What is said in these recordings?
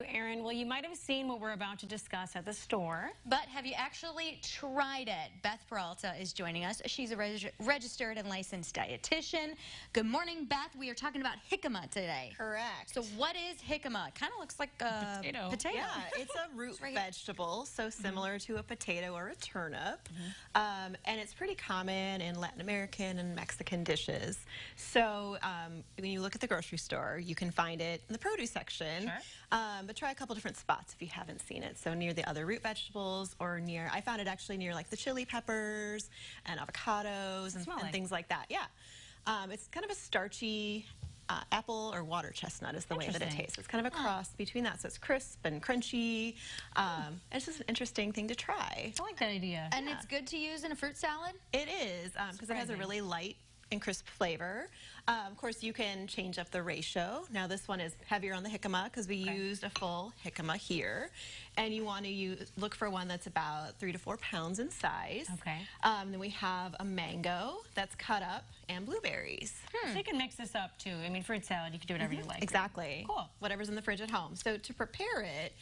Erin, well, you might have seen what we're about to discuss at the store. But have you actually tried it? Beth Peralta is joining us. She's a registered and licensed dietitian. Good morning, Beth. We are talking about jicama today. Correct. So what is jicama? It kind of looks like a potato. Yeah, it's a root vegetable, so similar to a potato or a turnip. And it's pretty common in Latin American and Mexican dishes. So when you look at the grocery store, you can find it in the produce section. Sure. But try a couple different spots if you haven't seen it. So near the other root vegetables or near, I found it actually near like the chili peppers and avocados and things like that. Yeah. It's kind of a starchy apple or water chestnut is the way that it tastes. It's kind of a cross between that. So it's crisp and crunchy. It's just an interesting thing to try. I like that idea. And it's good to use in a fruit salad? It is, because it has a really light and crisp flavor. Of course, you can change up the ratio. Now this one is heavier on the jicama because we used a full jicama here. And you want to look for one that's about 3 to 4 pounds in size. Okay. Then we have a mango that's cut up and blueberries. So you can mix this up too. I mean, fruit salad, you can do whatever you like. Exactly. Cool. Whatever's in the fridge at home. So to prepare it,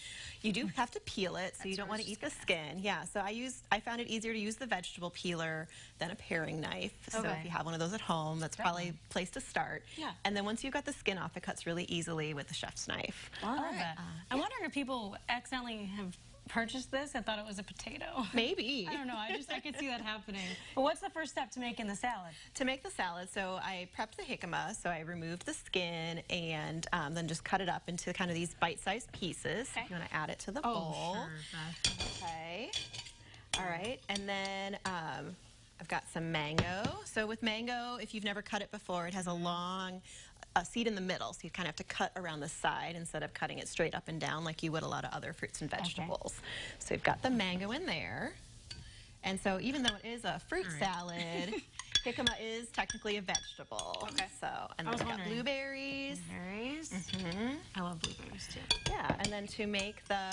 you do have to peel it, so you don't want to eat the skin. Yeah, so I found it easier to use the vegetable peeler than a paring knife. So if you have one of those at home, that's probably a place to start. Yeah. And then once you've got the skin off, it cuts really easily with the chef's knife. I love that. I'm wondering if people accidentally have purchased this and thought it was a potato. Maybe. I don't know. I could see that happening. But what's the first step to making the salad? To make the salad, so I prepped the jicama, so I removed the skin and then just cut it up into kind of these bite-sized pieces. Okay. You want to add it to the bowl. Sure. Okay. All right. And then I've got some mango. So with mango, if you've never cut it before, it has a long seed in the middle, so you kind of have to cut around the side instead of cutting it straight up and down like you would a lot of other fruits and vegetables. Okay. So we've got the mango in there. And so even though it is a fruit salad, jicama is technically a vegetable. Okay. So, and then we've got blueberries. Blueberries. I love blueberries too. Yeah, and then to make the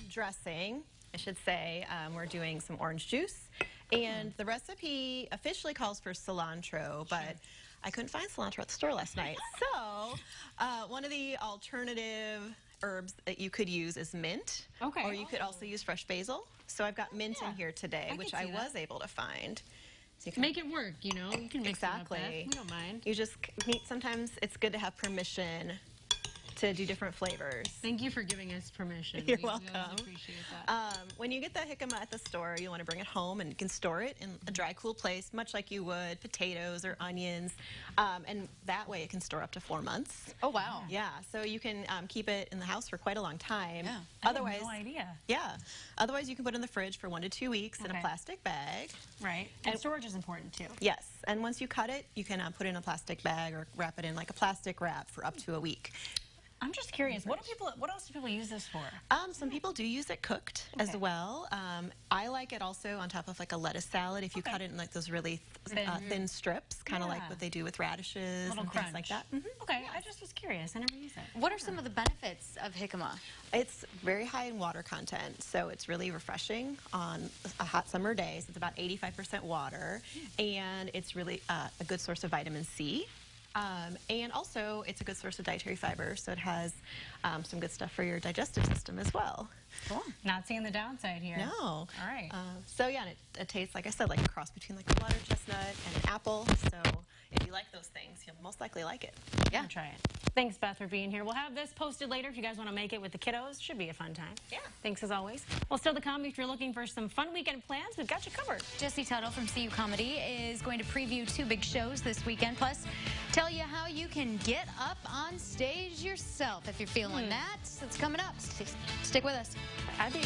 dressing, I should say, we're doing some orange juice. And the recipe officially calls for cilantro, but I couldn't find cilantro at the store last night. So one of the alternative herbs that you could use is mint. Okay. Or you could also use fresh basil. So I've got mint in here today, which I was able to find. So you can make it work, you know. You can mix it up. We don't mind. You just sometimes it's good to have permission to do different flavors. Thank you for giving us permission. You're welcome. We always appreciate that. When you get the jicama at the store, you want to bring it home and you can store it in a dry, cool place, much like you would potatoes or onions. And that way it can store up to 4 months. Oh, wow. Yeah, so you can keep it in the house for quite a long time. Yeah. Otherwise, I had no idea. Yeah. Otherwise, you can put it in the fridge for 1 to 2 weeks in a plastic bag. Right. And storage is important too. Yes. And once you cut it, you can put it in a plastic bag or wrap it in like a plastic wrap for up to a week. I'm just curious, what else do people use this for? Some people do use it cooked as well. I like it also on top of like a lettuce salad if you cut it in like those really thin strips, kind of like what they do with radishes and things like that. Okay, I just was curious. I never used it. What are some of the benefits of jicama? It's very high in water content, so it's really refreshing on a hot summer day. So it's about 85% water, and it's really a good source of vitamin C. And also, it's a good source of dietary fiber, so it has some good stuff for your digestive system as well. Cool. Not seeing the downside here. No. All right. So yeah, and it tastes, like I said, like a cross between like a water chestnut and an apple. So if you like those things, you'll most likely like it. Yeah. Try it. Thanks, Beth, for being here. We'll have this posted later if you guys want to make it with the kiddos. Should be a fun time. Yeah. Thanks as always. Well, still to come, if you're looking for some fun weekend plans, we've got you covered. Jesse Tuttle from CU Comedy is going to preview 2 big shows this weekend, plus tell you how you can get up on stage yourself if you're feeling that. It's coming up. Stick with us. I do.